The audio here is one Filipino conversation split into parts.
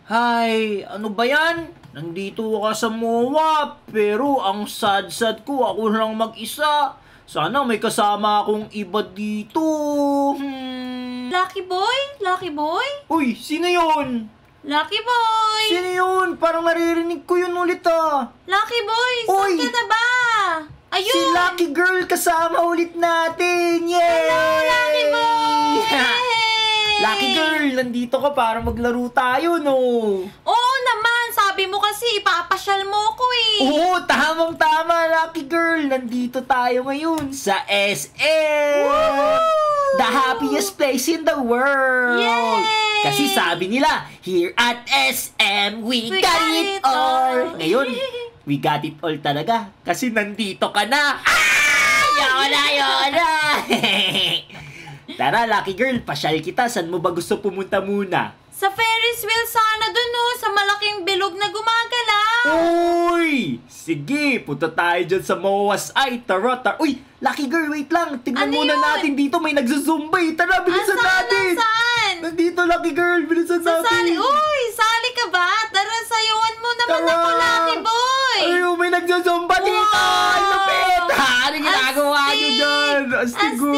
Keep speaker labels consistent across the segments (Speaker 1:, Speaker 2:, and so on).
Speaker 1: Hay, ano ba yan? Nandito ka sa MOA, pero ang sad-sad ko, ako lang mag-isa. Sana may kasama akong iba dito.
Speaker 2: Lucky boy? Lucky boy?
Speaker 1: Uy, sino yun?
Speaker 2: Lucky boy!
Speaker 1: Sino yun? Parang naririnig ko yun ulit ah.
Speaker 2: Lucky boy,
Speaker 1: Uy!
Speaker 2: saan ka na ba? Ayun!
Speaker 1: Si Lucky Girl kasama ulit natin! Yay!
Speaker 2: Hello, Lucky boy!
Speaker 1: Lucky Girl, nandito ka para maglaro tayo, no?
Speaker 2: Oo naman, sabi mo kasi ipapasyal mo ko eh.
Speaker 1: Oo, tamang-tama, Lucky Girl. Nandito tayo ngayon sa SM!
Speaker 2: Woohoo!
Speaker 1: The happiest place in the world!
Speaker 2: Yay!
Speaker 1: Kasi sabi nila, here at SM, we got it all! Ngayon, we got it all talaga. Kasi nandito ka na! Yola! Tara, Lucky Girl, pasyal kita. Saan mo ba gusto pumunta muna?
Speaker 2: Sa Ferris wheel sana dun sa malaking bilog na gumagalaw.
Speaker 1: Uy! Sige, punta tayo dyan sa MOA's Eye. Tara. Uy, Lucky Girl, wait lang. Tingnan
Speaker 2: Ano
Speaker 1: muna
Speaker 2: yun?
Speaker 1: natin dito. May nagsusumba eh. Tara, bilisan natin.
Speaker 2: Saan?
Speaker 1: Nandito, Lucky Girl. Bilisan natin.
Speaker 2: Sali. Uy, sali ka ba? Tara, sayawan mo naman
Speaker 1: Tara.
Speaker 2: ako, Lucky boy.
Speaker 1: Ayun, may nagsusumba dito.
Speaker 2: Wow.
Speaker 1: Ang lapit. Ano ginagawa nyo dyan? Astigo.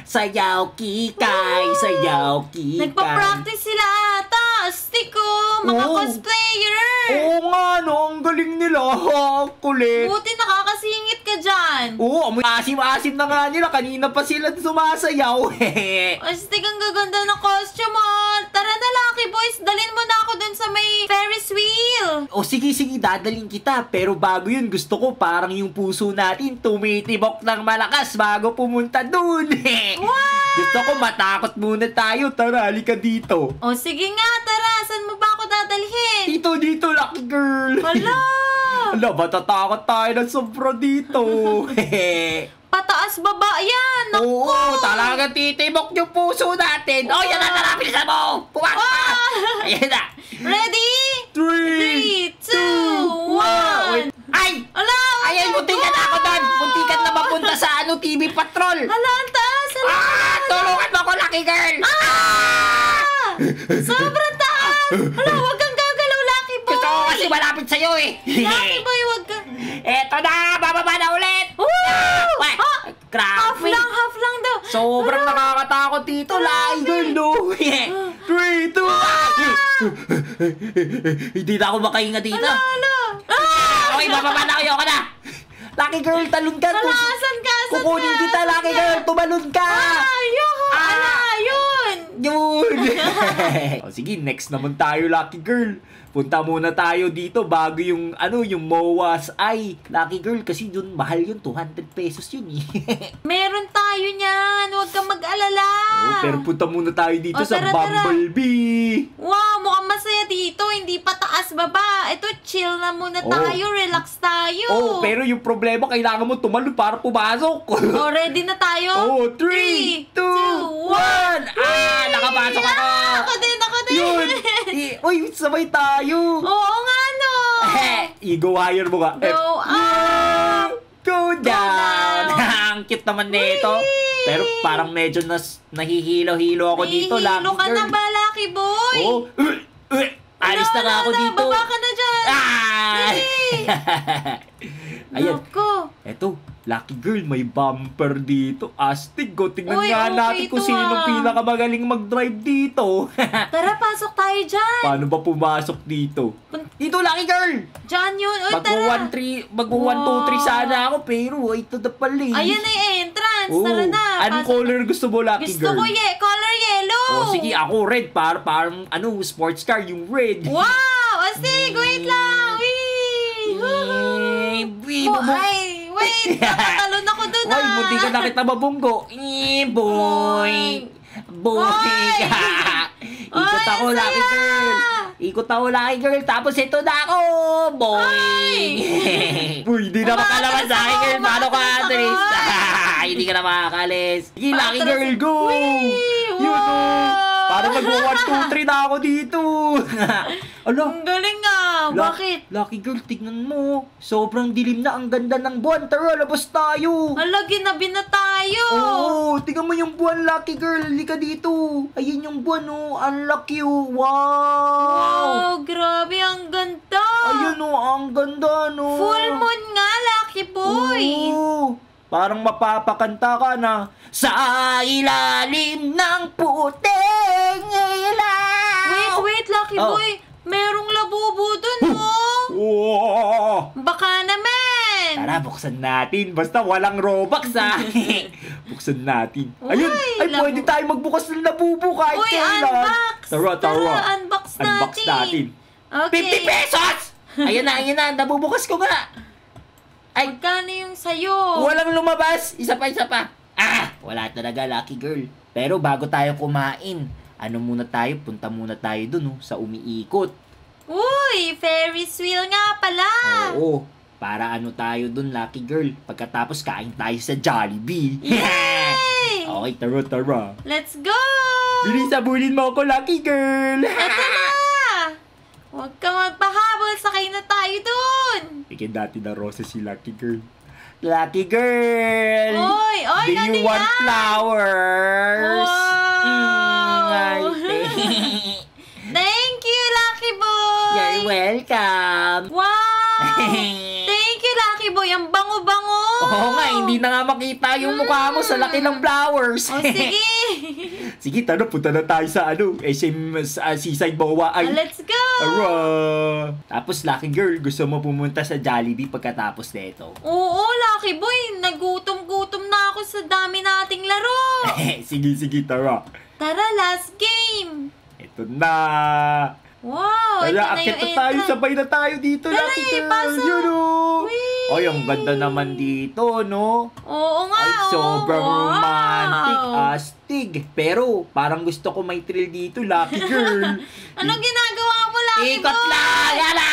Speaker 1: Sayaw kikay, sayaw kikay.
Speaker 2: Nagpa-practice sila ata. Astiko, mga
Speaker 1: Oo.
Speaker 2: cosplayer.
Speaker 1: Oo nga, no? Ang galing nila. Kulit.
Speaker 2: Buti nakakasingit ka dyan.
Speaker 1: Oo, amoy asim-asim na nga nila. Kanina pa sila sumasayaw.
Speaker 2: Astig, ang gaganda ng costume mo. Tara na, Lucky boys. Dalhin mo na ako dun sa may Ferris wheel.
Speaker 1: O sige, dadalhin kita. Pero bago yun, gusto ko parang yung puso natin tumitibok ng malakas bago pumunta dun.
Speaker 2: Wow!
Speaker 1: Gusto ko matakot muna tayo. Tara, halika dito.
Speaker 2: O sige nga, tara. Saan mo ba ako dadalhin?
Speaker 1: Dito, Lucky Girl.
Speaker 2: Hala!
Speaker 1: Hala, matatakot tayo ng sobra dito.
Speaker 2: Pataas baba yan. Naku!
Speaker 1: Oo, talagang titibok yung puso natin. Oh, yan na, narapin sa mo. Pumasok ka.
Speaker 2: Ah!
Speaker 1: Ayan na.
Speaker 2: Ready?
Speaker 1: 3,
Speaker 2: 2, 1.
Speaker 1: Ay!
Speaker 2: Ala!
Speaker 1: Ayan, muntikan na ako doon. Muntikan na mapunta sa TV Patrol.
Speaker 2: Hala, ang taas!
Speaker 1: Tulungan mo ako, Lucky Girl.
Speaker 2: Sobrang taas! Hala, huwag kang gagalaw, Lucky boy!
Speaker 1: Gusto ko kasi malapit sa'yo eh.
Speaker 2: Lucky boy, huwag kang...
Speaker 1: Eto na, bababa na ulit. Wah,
Speaker 2: Half
Speaker 1: grabe.
Speaker 2: lang daw.
Speaker 1: Sobrang nakakatakot dito, Lucky Girl, no? 3, 2, Hindi na ako makahinga dito.
Speaker 2: Hala!
Speaker 1: Okay, bababa na kayo ka na. Lucky Girl, talon ka.
Speaker 2: Hala, asan ka?
Speaker 1: Kukunin kita, Lucky Girl. Tumalon ka.
Speaker 2: Ayun! Ala, yun!
Speaker 1: Yun. O, sige, next naman tayo, Lucky Girl. Punta muna tayo dito bago yung MOA's Eye. Lucky Girl, kasi dun mahal yun. 200 pesos yun eh.
Speaker 2: Meron tayo niyan. Huwag kang mag-alala.
Speaker 1: Pero punta muna tayo dito sa
Speaker 2: tara.
Speaker 1: Bumblebee.
Speaker 2: Wow, mukhang masaya dito. Hindi pa taas baba. Ito, chill na muna tayo. Relax tayo.
Speaker 1: Oh, pero yung problema, kailangan mo tumalon para pumasok.
Speaker 2: Oh, ready na tayo?
Speaker 1: 3, 2, 1. Nakapasok ako.
Speaker 2: Ako din.
Speaker 1: Yun. Uy, sabay tayo.
Speaker 2: Oo nga, no.
Speaker 1: Ego higher mo ka.
Speaker 2: Go up.
Speaker 1: Go down. Ang cute naman nito.
Speaker 2: Whee!
Speaker 1: Pero parang medyo nahihilo-hilo ako dito, Lucky
Speaker 2: Nahihilo ka
Speaker 1: Girl.
Speaker 2: na ba, Lucky boy?
Speaker 1: Oo. Alis na nga ako dito.
Speaker 2: Baba ka na dyan.
Speaker 1: Ayan.
Speaker 2: Naku.
Speaker 1: Eto, Lucky Girl, may bumper dito. Astig, go. Tignan
Speaker 2: Uy,
Speaker 1: nga
Speaker 2: okay
Speaker 1: natin kung
Speaker 2: to,
Speaker 1: sinong pinakamagaling mag-drive dito.
Speaker 2: Tara, pasok tayo dyan.
Speaker 1: Paano ba pumasok dito? Dito, Lucky Girl!
Speaker 2: Dyan yun. Uy, tara.
Speaker 1: Mag-1, 2, 3 sana ako, pero ito na pala eh.
Speaker 2: Ayan na yung entrance.
Speaker 1: Oo.
Speaker 2: Tara na.
Speaker 1: Anong color gusto mo, Lucky
Speaker 2: Gusto
Speaker 1: Girl?
Speaker 2: ko color yellow.
Speaker 1: Sige, ako red. Parang sports car, yung red.
Speaker 2: Wow! Astig, wait lang. Ay, wait. Nakatalon ako dun
Speaker 1: Ay, buti ka na kita mabunggo. Boy! Ikot ako,
Speaker 2: Ay,
Speaker 1: Lucky
Speaker 2: saya!
Speaker 1: Girl. Ikot ako, Lucky Girl. Tapos ito na ako. Boy! Uy, hindi na makalaman sa akin, girl. Paano ka, Atris? Hindi ka na makakalis. Sige, Lucky Girl, go! Yun, oh. Parang mag-1, 2, 3 na ako dito. Alo,
Speaker 2: Ang galing nga. Bakit?
Speaker 1: Lucky girl, tignan mo. Sobrang dilim na, ang ganda ng buwan. Tara, labas tayo.
Speaker 2: Hala, ginabi na tayo.
Speaker 1: Oo, tingnan mo yung buwan, Lucky girl. Halika dito. Ayun yung buwan, oh. Ang laki, oh. Wow.
Speaker 2: Oh, grabe, ang ganda.
Speaker 1: Ayun, oh. Ang ganda, no.
Speaker 2: Full moon nga, Lucky Boy.
Speaker 1: Oo. Parang mapapakanta ka na. Sa ilalim ng puting ilaw.
Speaker 2: Wait, Lucky
Speaker 1: Oh.
Speaker 2: Boy. Merong labubo dun, oh.
Speaker 1: Oo.
Speaker 2: Baka naman.
Speaker 1: Tara, buksan natin. Basta walang Robux, ha. Buksan natin. Ayun.
Speaker 2: Uy,
Speaker 1: Ay, pwede tayo magbukas ng labubo kahit
Speaker 2: Uy,
Speaker 1: kailan.
Speaker 2: unbox.
Speaker 1: Tara.
Speaker 2: Unbox
Speaker 1: Unbox natin.
Speaker 2: Okay.
Speaker 1: 50 pesos! Ayan na. Nabubukas ko nga. Ay,
Speaker 2: Magkano yung sayo?
Speaker 1: walang lumabas. Isa pa. Wala talaga, Lucky girl. Pero bago tayo kumain, punta muna tayo dun, sa umiikot.
Speaker 2: Uy, Ferris wheel nga pala.
Speaker 1: Oo, para tayo dun, Lucky girl. Pagkatapos, kain tayo sa Jollibee.
Speaker 2: Yay!
Speaker 1: Okay, tara.
Speaker 2: Let's go!
Speaker 1: Bilis, sabulin mo ako, Lucky girl.
Speaker 2: Eto na! Huwag ka magpahabol, sakay na tayo dun!
Speaker 1: Bigyan natin ng roses si Lucky girl. Lucky girl!
Speaker 2: Oy,
Speaker 1: Do
Speaker 2: ano
Speaker 1: you want
Speaker 2: yan?
Speaker 1: flowers?
Speaker 2: Wow! Thank you, Lucky Boy!
Speaker 1: You're welcome.
Speaker 2: Wow! Thank you, Lucky Boy! Ang bango-bango!
Speaker 1: Oo nga, hindi na nga makita yung mukha mo sa laki ng flowers.
Speaker 2: O, sige!
Speaker 1: Sige, punta na tayo sa SM Seaside Boa. Ay,
Speaker 2: Let's go!
Speaker 1: ara. Tapos, Lucky girl, gusto mo pumunta sa Jollibee pagkatapos nito?
Speaker 2: Oo, Lucky Boy! Nagutom-gutom na ako sa dami nating laro!
Speaker 1: Sige, tara.
Speaker 2: Tara, last game!
Speaker 1: Ito na.
Speaker 2: Wow! Ito
Speaker 1: Tara,
Speaker 2: na
Speaker 1: akit
Speaker 2: yung
Speaker 1: na tayo,
Speaker 2: entrance.
Speaker 1: sabay na tayo dito,
Speaker 2: Tara,
Speaker 1: Lucky girl.
Speaker 2: ipasok.
Speaker 1: Yun, oh.
Speaker 2: Whee!
Speaker 1: Ay, ang ganda naman dito, no?
Speaker 2: Oo nga,
Speaker 1: Ay, sobrang
Speaker 2: wow.
Speaker 1: romantic, astig. Pero, parang gusto ko may thrill dito, Lucky girl.
Speaker 2: Anong ginagawa mo, Lucky
Speaker 1: Ikot
Speaker 2: Boy?
Speaker 1: lang! Yala!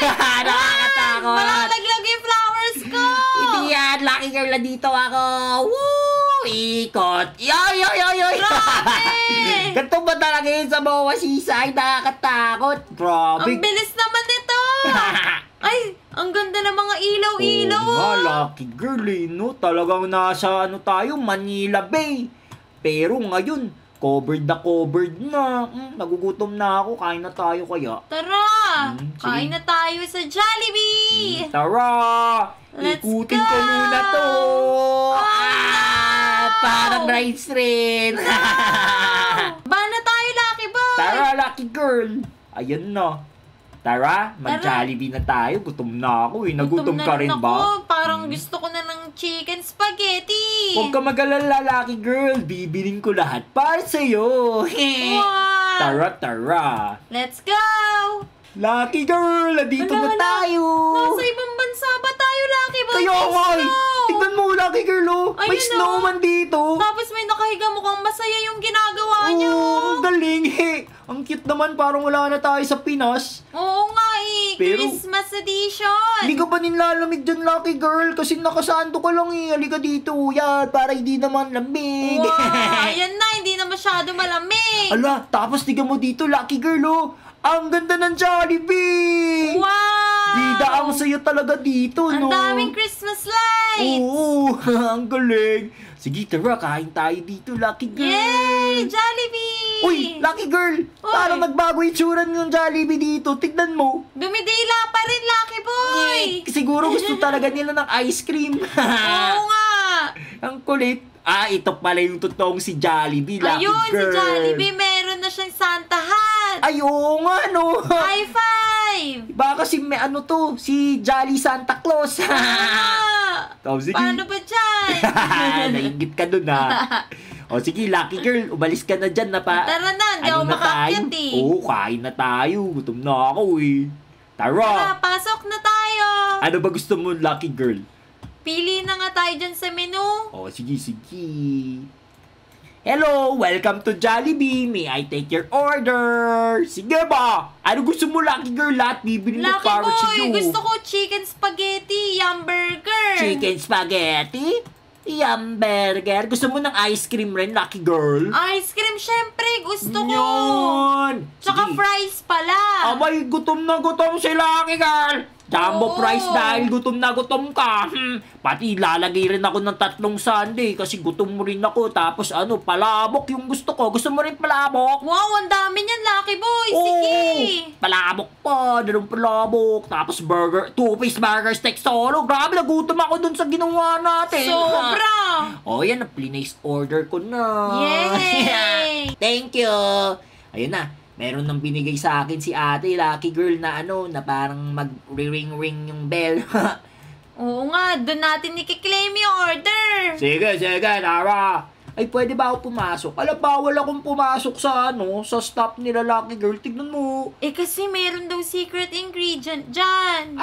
Speaker 1: Nakakatakot!
Speaker 2: Malalaglag yung flowers ko!
Speaker 1: Hindi yan, Lucky girl, na dito ako. Woo! Ikot! Yoy!
Speaker 2: Grabe!
Speaker 1: Ganito ba talaga yun sa Boa Seaside? Nakakatakot. Grabe.
Speaker 2: Ang bilis naman nito! Ay, ang ganda ng mga ilaw-ilaw.
Speaker 1: Oo nga, Lucky girl, no? Talagang nasa, tayo, Manila Bay. Pero ngayon, covered na. Nagugutom na ako, kain na tayo kaya.
Speaker 2: Tara!
Speaker 1: Sige.
Speaker 2: Kain na tayo sa Jollibee!
Speaker 1: Tara!
Speaker 2: Let's
Speaker 1: Ikutin
Speaker 2: go!
Speaker 1: ko muna to!
Speaker 2: Oh, no!
Speaker 1: Parang rice rin!
Speaker 2: Ba na tayo, Lucky Boy!
Speaker 1: Tara, Lucky girl! Ayan na. Tara, mag-Jollibee na tayo. Gutom na ako eh. Nagutom
Speaker 2: Gutom na
Speaker 1: ka rin ba?
Speaker 2: Ako. Parang gusto ko na ng chicken spaghetti.
Speaker 1: Huwag ka mag-alala, Lucky girl. Bibiling ko lahat para sa'yo.
Speaker 2: Wow!
Speaker 1: Tara.
Speaker 2: Let's go!
Speaker 1: Lucky girl, nandito na tayo.
Speaker 2: Nasa ibang bansa ba tayo, Lucky Boy?
Speaker 1: Kaya
Speaker 2: May
Speaker 1: nga eh.
Speaker 2: snow.
Speaker 1: Tignan mo, Lucky girl, oh. May
Speaker 2: Ayun,
Speaker 1: snowman dito.
Speaker 2: Tapos may nakahiga, mukhang masaya yung ginagawa niyo.
Speaker 1: Ang galing eh. Ang cute naman, parang wala na tayo sa Pinas.
Speaker 2: Oo nga eh.
Speaker 1: Pero-
Speaker 2: Christmas edition.
Speaker 1: Hindi ka ba nilalamig dyan, Lucky girl? Kasi nakasando ka lang eh. Halika dito, yan, para hindi naman lamig.
Speaker 2: Wow! Ayan na, hindi na masyado malamig.
Speaker 1: Ala, tapos tignan mo dito, Lucky girl, oh. Ang ganda ng Jollibee!
Speaker 2: Wow!
Speaker 1: Bida, ang saya talaga dito,
Speaker 2: Ang
Speaker 1: no?
Speaker 2: daming Christmas lights.
Speaker 1: Oo, ang galing. Sige, tara, kain tayo dito, Lucky girl.
Speaker 2: Yay! Jollibee!
Speaker 1: Uy, Lucky girl! Parang nagbago yung tsura ng Jollibee dito. Tignan mo.
Speaker 2: Dumidila pa rin, Lucky Boy!
Speaker 1: Siguro gusto talaga nila ng ice cream.
Speaker 2: Oo nga!
Speaker 1: Ang kulit. Ito pala yung totoong si Jollibee, Lucky
Speaker 2: Ayun, si
Speaker 1: girl.
Speaker 2: Jollibee, meron na siyang Santa hat!
Speaker 1: Ay, oo nga, no?
Speaker 2: High five!
Speaker 1: Baka si si Jolly Santa Claus. Sige.
Speaker 2: Paano ba dyan?
Speaker 1: Nainggit ka dun, ha? O sige, Lucky girl, umalis ka na dyan na pa.
Speaker 2: Tara na, hindi ako
Speaker 1: na tayo?
Speaker 2: makaakyat eh.
Speaker 1: Oo, kain na tayo. Gutom na ako eh.
Speaker 2: Tara,
Speaker 1: Tara.
Speaker 2: pasok na tayo!
Speaker 1: Ano ba gusto mo, Lucky girl?
Speaker 2: Pili na nga tayo dyan sa menu.
Speaker 1: O, sige. Hello, welcome to Jollibee. May I take your order? Sige ba? Ano gusto mo, Lucky girl? Lahat bibili mo
Speaker 2: Lucky
Speaker 1: para sa
Speaker 2: Boy,
Speaker 1: iyo.
Speaker 2: gusto ko chicken spaghetti, yum burger.
Speaker 1: Chicken spaghetti? Yum burger. Gusto mo ng ice cream rin, Lucky Girl?
Speaker 2: Ice cream, syempre, gusto ko.
Speaker 1: Yun.
Speaker 2: Tsaka
Speaker 1: Sige.
Speaker 2: fries pala.
Speaker 1: Abay, gutom na gutom si Lucky Girl. Jumbo
Speaker 2: Oo.
Speaker 1: price dahil gutom na gutom ka. Pati lalagay rin ako ng 3 sundae kasi gutom mo rin ako. Tapos palabok yung gusto ko. Gusto mo rin palabok?
Speaker 2: Wow, ang dami niyan, Lucky Boy. Sige.
Speaker 1: Palabok pa. Dalawang palabok. Tapos burger, 2-piece burger steak solo. Grabe, nagutom ako dun sa ginawa natin.
Speaker 2: Sobra.
Speaker 1: Oh, yan. Place order ko na.
Speaker 2: Yay!
Speaker 1: Thank you. Ayun na. Meron nang binigay sa akin si ate, Lucky Girl, na na parang mag-ring-ring yung bell.
Speaker 2: Oo nga, doon natin i-claim yung order.
Speaker 1: Sige, Tara. Ay, pwede ba ako pumasok? Alam, bawal akong pumasok sa sa stop nila, Lucky Girl. Tignan mo.
Speaker 2: Kasi meron daw secret ingredient dyan.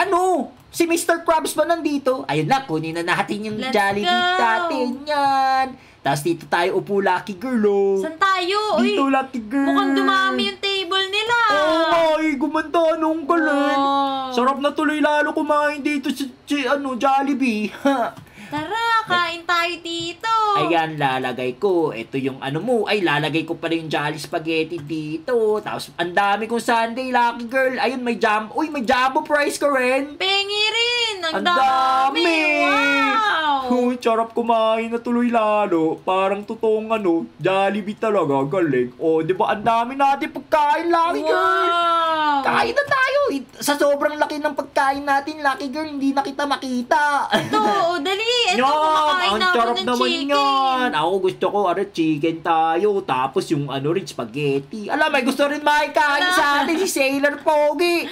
Speaker 1: Si Mr. Krabs ba nandito? Ayun na, kunin na natin yung
Speaker 2: Let's
Speaker 1: Jollibee
Speaker 2: go.
Speaker 1: natin yan. Tapos dito tayo upo, Lucky Girl, oh.
Speaker 2: Saan tayo? Uy,
Speaker 1: Dito, Lucky Girl.
Speaker 2: mukhang dumami yung table nila.
Speaker 1: Oo, gumanda nung galing.
Speaker 2: Wow.
Speaker 1: Sarap na tuloy lalo kumain dito sa Jollibee.
Speaker 2: Tara, kain tayo dito.
Speaker 1: Ayan, lalagay ko. Ito yung mo. Ay, lalagay ko pa rin yung Jolly Spaghetti dito. Tapos, ang dami kong sundae, Lucky Girl. Ayun, may jumbo price ka rin.
Speaker 2: Pengi rin. Ang
Speaker 1: Ang
Speaker 2: dami.
Speaker 1: dami.
Speaker 2: Wow.
Speaker 1: Sarap kumain na tuloy lalo. Parang totoong Jollibee talaga. Galing. O, di ba, ang dami natin pagkain, Lucky Girl.
Speaker 2: Wow.
Speaker 1: Kain na tayo. Sa sobrang laki ng pagkain natin, Lucky Girl, hindi na kita makita.
Speaker 2: Ito, dali. Ito, kumakain
Speaker 1: ang
Speaker 2: na ako
Speaker 1: sarap
Speaker 2: ng
Speaker 1: naman
Speaker 2: chicken.
Speaker 1: yan. Ako gusto ko, chicken tayo. Tapos yung rin, spaghetti. Alam, may gusto rin makikain sa atin si Sailor Pogi.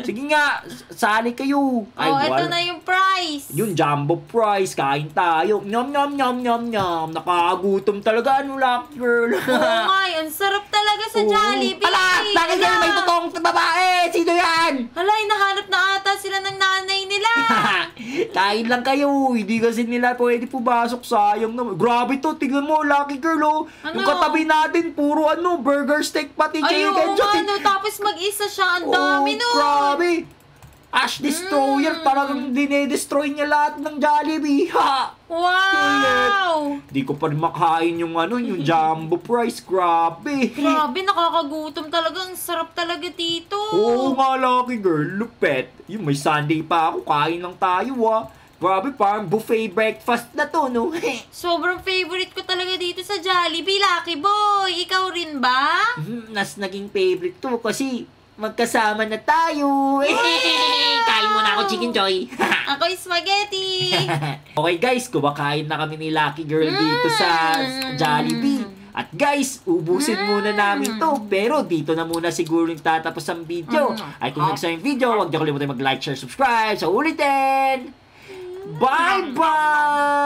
Speaker 1: Sige nga, sali kayo.
Speaker 2: Ito na yung price.
Speaker 1: Yung jumbo price, kain tayo. Nyam. Nakagutom talaga, Lucky Girl.
Speaker 2: Oo nga, ang sarap talaga sa Jollibee.
Speaker 1: Lucky Girl, may totoong babae. Sino yan?
Speaker 2: Hala, nahanap na ata sila ng nanay nila.
Speaker 1: Kain lang kayo. Hindi kasi nila pwede pumasok. Sayang naman. Grabe to. Tignan mo, Lucky Girl, oh. Yung katabi natin, puro burger steak pati
Speaker 2: Ay,
Speaker 1: chicken.
Speaker 2: oo nga, tapos mag-isa siya. Ang dami nun.
Speaker 1: Grabe. Ash Destroyer. Talagang dinedestroy niya lahat ng Jollibee. Ha!
Speaker 2: Wow!
Speaker 1: Hindi ko pa rin makain yung yung jumbo price. Grabe.
Speaker 2: Grabe, nakakagutom talaga. Ang sarap talaga dito.
Speaker 1: Oo nga, Lucky Girl. Lupet. Yung may Sunday pa ako. Kain lang tayo, Grabe, parang buffet breakfast na to, no?
Speaker 2: Sobrang favorite ko talaga dito sa Jollibee, Lucky Boy. Ikaw rin ba?
Speaker 1: Naging favorite ko kasi magkasama na tayo. Kain muna ako, Chicken Joy.
Speaker 2: Ako yung spaghetti.
Speaker 1: Okay guys, kumakain na kami ni Lucky Girl dito sa Jollibee. At guys, ubusin muna namin to. Pero dito na muna siguro yung tatapos ang video. Ay kung nagustuhan yung video, huwag niyo kalimutan mag-like, share, subscribe. So ulitin! Bye-bye!